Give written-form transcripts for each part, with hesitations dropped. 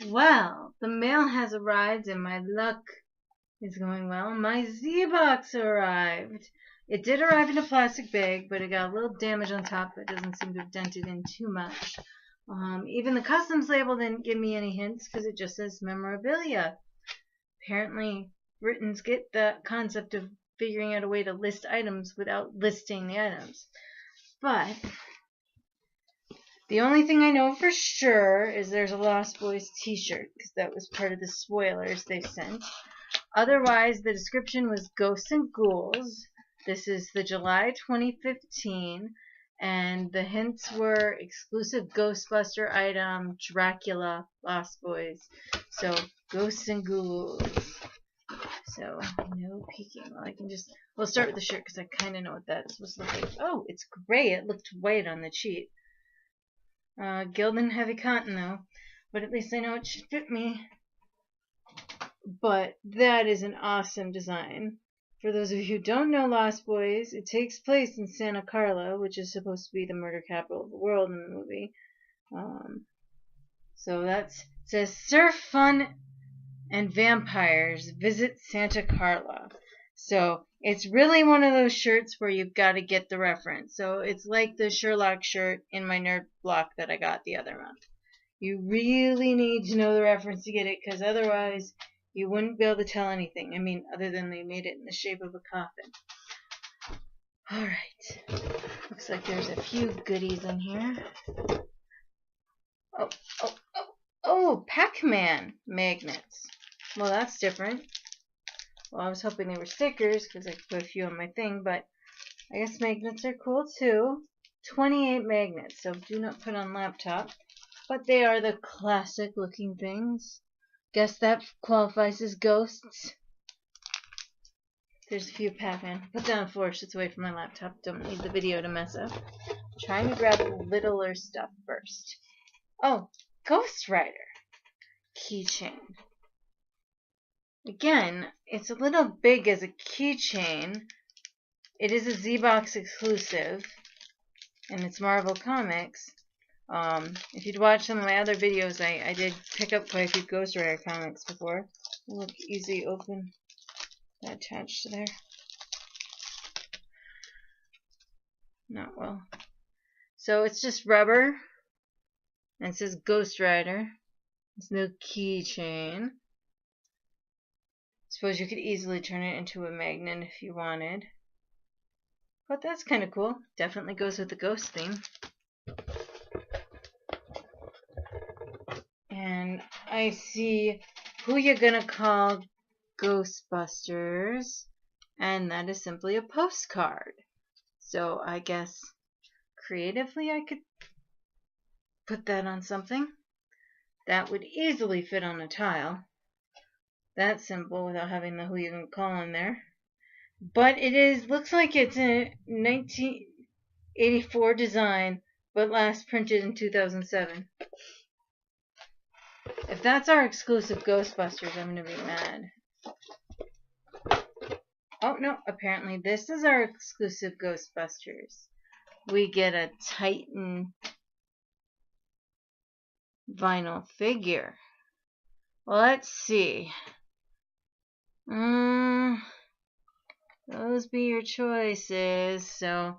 Well, the mail has arrived and my luck is going well. My ZBox arrived. It did arrive in a plastic bag, but it got a little damage on top that doesn't seem to have dented in too much. Even the customs label didn't give me any hints because it just says memorabilia. Apparently, Britons get the concept of figuring out a way to list items without listing the items. But the only thing I know for sure is there's a Lost Boys t-shirt because that was part of the spoilers they sent. Otherwise, the description was Ghosts and Ghouls. This is the July 2015, and the hints were exclusive Ghostbuster item, Dracula, Lost Boys. So, Ghosts and Ghouls. So, no peeking. Well, we'll start with the shirt because I kind of know what that's supposed to look like. Oh, it's gray. It looked white on the cheat. Gilded heavy cotton though, but at least I know it should fit me. But that is an awesome design. For those of you who don't know Lost Boys, it takes place in Santa Carla, which is supposed to be the murder capital of the world in the movie. So it says surf, fun, and vampires visit Santa Carla. So it's really one of those shirts where you've got to get the reference. So it's like the Sherlock shirt in my nerd block that I got the other month. You really need to know the reference to get it, because otherwise you wouldn't be able to tell anything. I mean, other than they made it in the shape of a coffin. Alright. Looks like there's a few goodies in here. Oh, Pac-Man magnets. Well, that's different. Well, I was hoping they were stickers because I could put a few on my thing, but I guess magnets are cool too. 28 magnets, so do not put on laptop. But they are the classic looking things. Guess that qualifies as ghosts. There's a few Pac-Man. Put that on the floor so it's away from my laptop. Don't need the video to mess up. Trying to grab littler stuff first. Oh, Ghost Rider keychain. Again, it's a little big as a keychain. It is a ZBox exclusive, and it's Marvel Comics. If you'd watched some of my other videos, I did pick up quite a few Ghost Rider comics before. Look, easy open. That attached to there. Not well. So it's just rubber, and it says Ghost Rider. It's no keychain. Suppose you could easily turn it into a magnet if you wanted. But that's kind of cool. Definitely goes with the ghost theme. And I see Who You Gonna Call Ghostbusters. And that is simply a postcard. So I guess creatively I could put that on something. That would easily fit on a tile. That simple without having the Who You Gonna Call in there. But it looks like it's a 1984 design, but last printed in 2007. If that's our exclusive Ghostbusters, I'm gonna be mad. Oh no, apparently this is our exclusive Ghostbusters. We get a Titan vinyl figure. Well, let's see. Those be your choices. So, I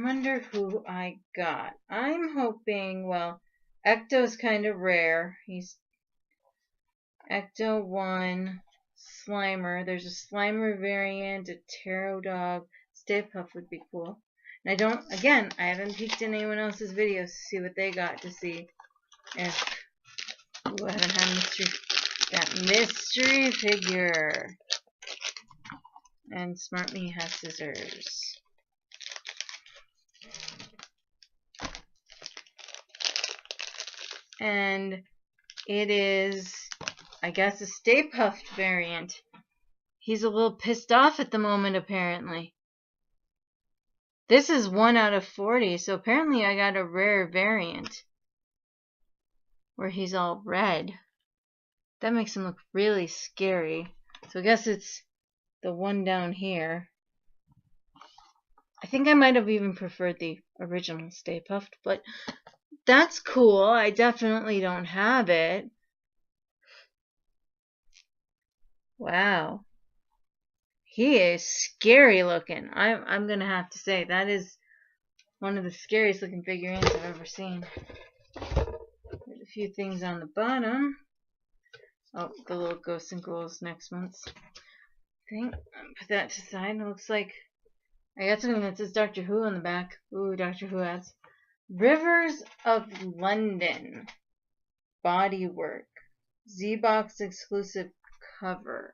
wonder who I got. I'm hoping, well, Ecto's kind of rare. He's Ecto 1, Slimer. There's a Slimer variant, a Tarot Dog. Stay Puft would be cool. And I haven't peeked in anyone else's videos to see what they got to see if, ooh, I haven't had that mystery figure. And Smart Me has scissors. And it is, I guess, a Stay Puft variant. He's a little pissed off at the moment, apparently. This is 1 out of 40, so apparently I got a rare variant where he's all red. That makes him look really scary. So I guess it's the one down here. I think I might have even preferred the original Stay Puft, but that's cool. I definitely don't have it. Wow. He is scary looking. I'm gonna have to say that is one of the scariest looking figurines I've ever seen. There's a few things on the bottom. Oh, the little Ghosts and Ghouls next month's thing. Put that to the side. It looks like I got something that says Doctor Who on the back. Ooh, Doctor Who ads. Rivers of London. Bodywork. ZBox exclusive cover.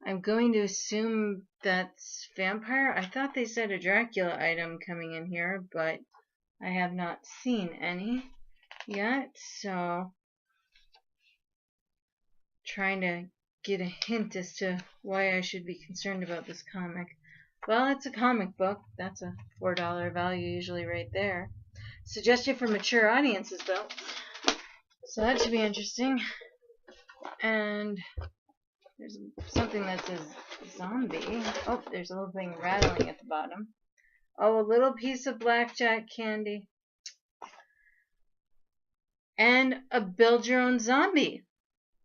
I'm going to assume that's vampire. I thought they said a Dracula item coming in here, but I have not seen any yet, so trying to get a hint as to why I should be concerned about this comic. Well, it's a comic book. That's a $4 value usually right there. Suggested for mature audiences, though. So that should be interesting. And there's something that says zombie. Oh, there's a little thing rattling at the bottom. Oh, a little piece of blackjack candy. And a build your own zombie.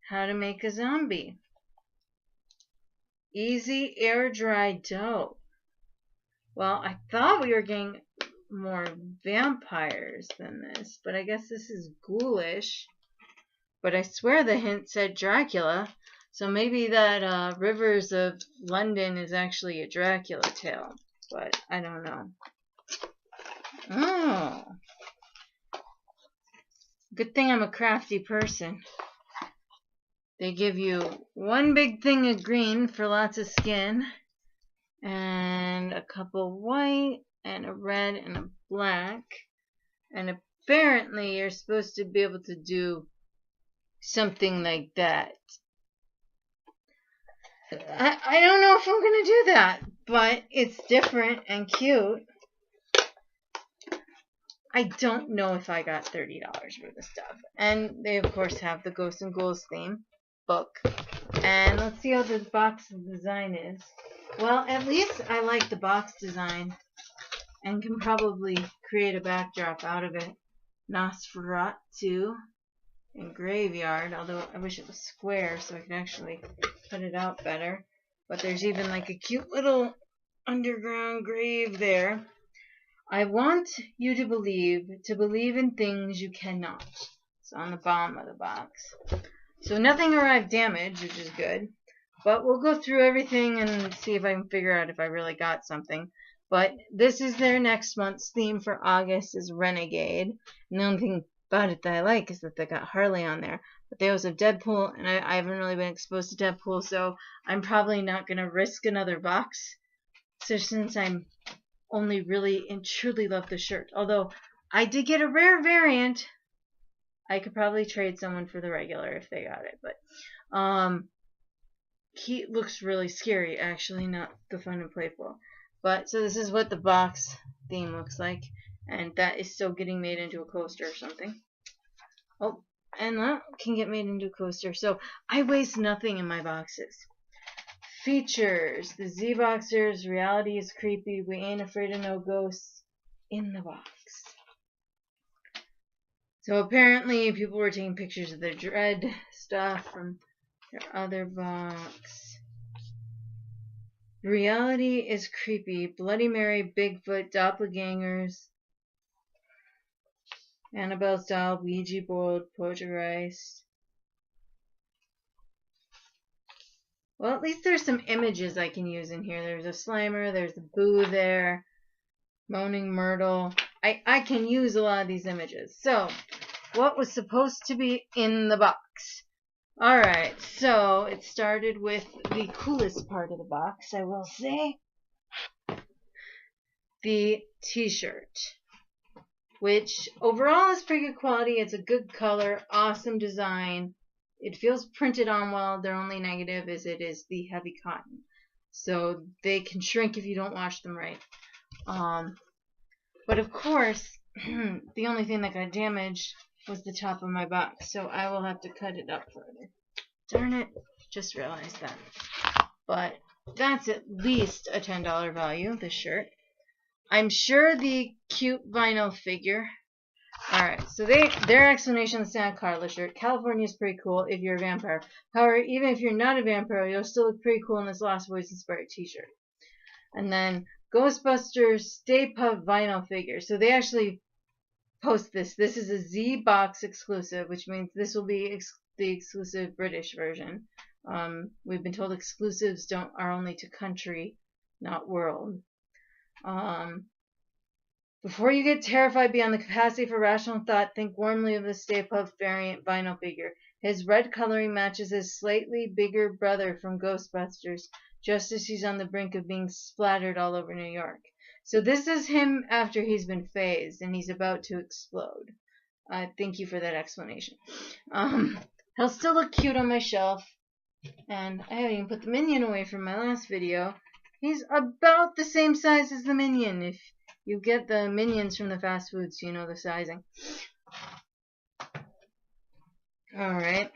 How to make a zombie. Easy air dry dough. Well, I thought we were getting more vampires than this, but I guess this is ghoulish. But I swear the hint said Dracula, so maybe that Rivers of London is actually a Dracula tale, but I don't know. Oh, good thing I'm a crafty person. They give you one big thing of green for lots of skin, and a couple white, and a red, and a black. And apparently you're supposed to be able to do something like that. I don't know if I'm going to do that, but it's different and cute. I don't know if I got $30 for this stuff. And they, of course, have the Ghosts and Ghouls theme book. And let's see how the box design is. Well, at least I like the box design and can probably create a backdrop out of it. Nosferatu and Graveyard, although I wish it was square so I could actually cut it out better. But there's even like a cute little underground grave there. I want you to believe in things you cannot. It's on the bottom of the box. So nothing arrived damaged, which is good. But we'll go through everything and see if I can figure out if I really got something. But this is their next month's theme for August is Renegade. And the only thing about it that I like is that they got Harley on there. But they also have Deadpool, and I haven't really been exposed to Deadpool, so I'm probably not going to risk another box. So since I'm only really and truly love the shirt. Although I did get a rare variant. I could probably trade someone for the regular if they got it. But he looks really scary, actually, not the fun and playful. But so this is what the box theme looks like. And that is still getting made into a coaster or something. Oh, and that can get made into a coaster. So I waste nothing in my boxes. Features. The Z-Boxers. Reality is creepy. We ain't afraid of no ghosts. In the box. So apparently people were taking pictures of their Dread stuff from their other box. Reality is creepy. Bloody Mary, Bigfoot, Doppelgangers. Annabelle's doll, Ouija board, Poltergeist. Well, at least there's some images I can use in here. There's a Slimer, there's a Boo there, Moaning Myrtle. I can use a lot of these images. So, what was supposed to be in the box? Alright, so it started with the coolest part of the box, I will say. The t-shirt. Which overall is pretty good quality. It's a good color, awesome design. It feels printed on well. Their only negative is it is the heavy cotton. So they can shrink if you don't wash them right. But of course, the only thing that got damaged was the top of my box. So I will have to cut it up further. Darn it. Just realized that. But that's at least a $10 value, this shirt. I'm sure the cute vinyl figure Alright, so their explanation of the Santa Carla shirt. California is pretty cool if you're a vampire. However, even if you're not a vampire, you'll still look pretty cool in this Lost Boys inspired t-shirt. And then Ghostbusters Stay Puft vinyl figure. So they actually post this. This is a ZBox exclusive, which means this will be the exclusive British version. We've been told exclusives are only to country, not world. Before you get terrified beyond the capacity for rational thought, think warmly of the Stay Puft variant vinyl figure. His red coloring matches his slightly bigger brother from Ghostbusters, just as he's on the brink of being splattered all over New York. So this is him after he's been phased and he's about to explode. Thank you for that explanation. He'll still look cute on my shelf. And I haven't even put the Minion away from my last video. He's about the same size as the Minion. If you get the Minions from the fast foods, you know the sizing. Alright.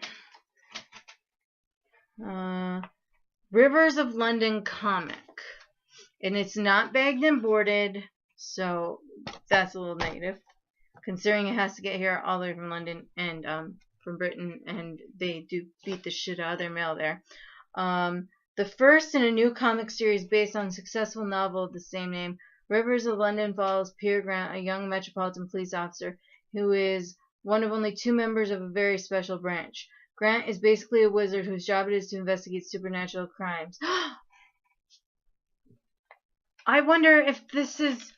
Rivers of London comic. And it's not bagged and boarded, so that's a little negative. Considering it has to get here all the way from London and from Britain, and they do beat the shit out of their mail there. The first in a new comic series based on a successful novel of the same name, Rivers of London follows Peter Grant, a young metropolitan police officer who is one of only 2 members of a very special branch. Grant is basically a wizard whose job it is to investigate supernatural crimes. I wonder if this is...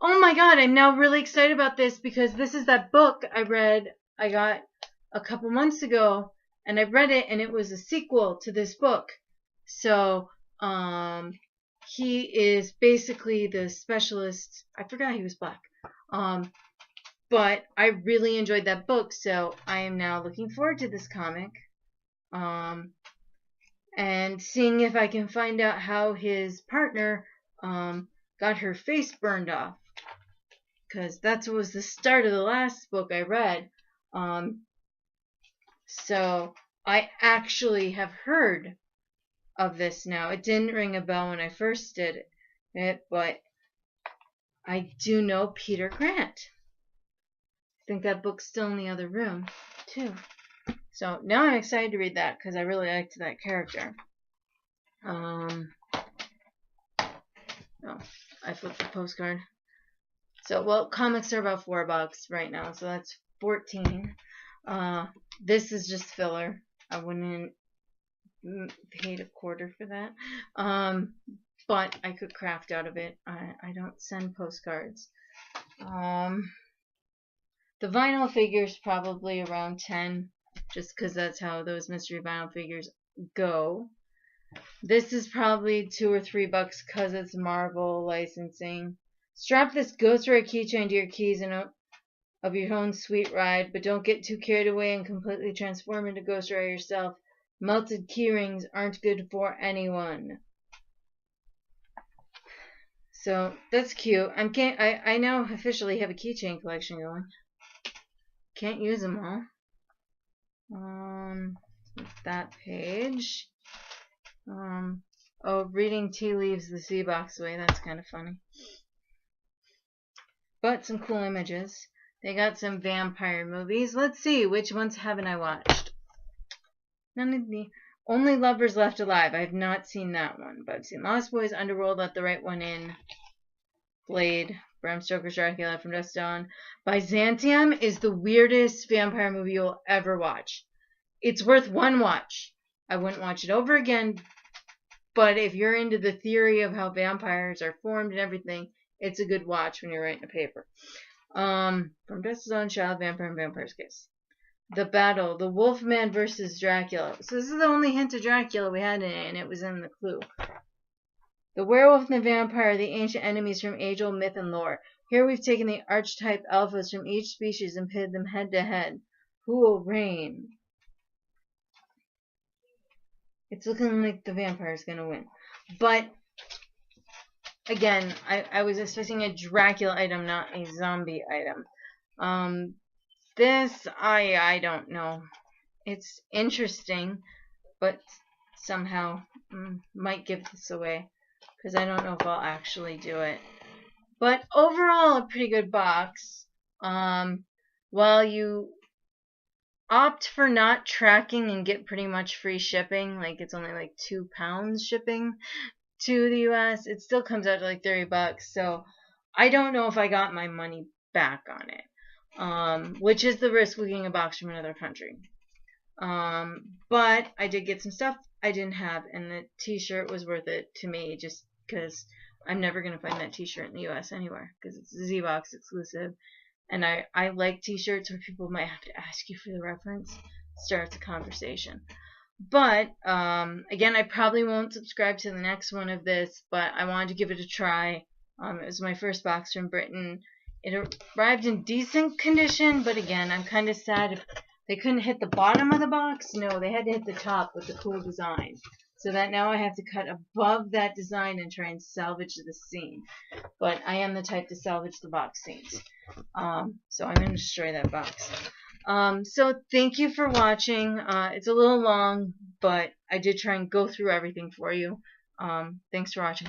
Oh my god, I'm now really excited about this because this is that book I got a couple months ago, and I read it and it was a sequel to this book. So, he is basically the specialist. I forgot he was black. But I really enjoyed that book, so I am now looking forward to this comic. And seeing if I can find out how his partner got her face burned off. Because that was the start of the last book I read. So I actually have heard of this now. It didn't ring a bell when I first did it, but I do know Peter Grant. I think that book's still in the other room, too. So now I'm excited to read that because I really liked that character. Oh, I flipped the postcard. So, well, comics are about $4 right now, so that's 14. This is just filler. I wouldn't paid a quarter for that. But I could craft out of it. I don't send postcards. The vinyl figures probably around 10, just because that's how those mystery vinyl figures go. This is probably $2 or $3 because it's Marvel licensing. Strap this Ghost Rider keychain to your keys and of your own sweet ride, but don't get too carried away and completely transform into Ghost Rider yourself. Melted key rings aren't good for anyone. So that's cute. I now officially have a keychain collection going. Can't use them all. That page. Oh, reading tea leaves the ZBox way. That's kind of funny. But some cool images. They got some vampire movies. Let's see, which ones haven't I watched? None of the Only Lovers Left Alive. I have not seen that one, but I've seen Lost Boys, Underworld, Let the Right One In, Blade, Bram Stoker's Dracula, From Dusk to Dawn. Byzantium is the weirdest vampire movie you'll ever watch. It's worth one watch. I wouldn't watch it over again, but if you're into the theory of how vampires are formed and everything, it's a good watch when you're writing a paper. From Dusk to Dawn, Child, Vampire, and Vampire's Kiss. The Battle, The Wolfman versus Dracula. So this is the only hint of Dracula we had in it, and it was in the clue. The Werewolf and the Vampire, the ancient enemies from age-old myth and lore. Here we've taken the archetype alphas from each species and pitted them head-to-head. Who will reign? It's looking like the vampire's going to win. But, again, I was expecting a Dracula item, not a zombie item. This, I don't know. It's interesting, but somehow might give this away. Because I don't know if I'll actually do it. But overall, a pretty good box. while you opt for not tracking and get pretty much free shipping, like it's only like £2 shipping to the US, it still comes out to like $30. So I don't know if I got my money back on it, which is the risk of getting a box from another country. But I did get some stuff I didn't have, and the t-shirt was worth it to me just because I'm never going to find that t-shirt in the US anywhere because it's a ZBox exclusive. And I like t-shirts where people might have to ask you for the reference. Starts a conversation. But, again, I probably won't subscribe to the next one of this, but I wanted to give it a try. It was my first box from Britain. It arrived in decent condition, but again, I'm kind of sad if they couldn't hit the bottom of the box. No, they had to hit the top with the cool design. So that now I have to cut above that design and try and salvage the scene. But I am the type to salvage the box scenes. So I'm going to destroy that box. So thank you for watching. It's a little long, but I did try and go through everything for you. Thanks for watching.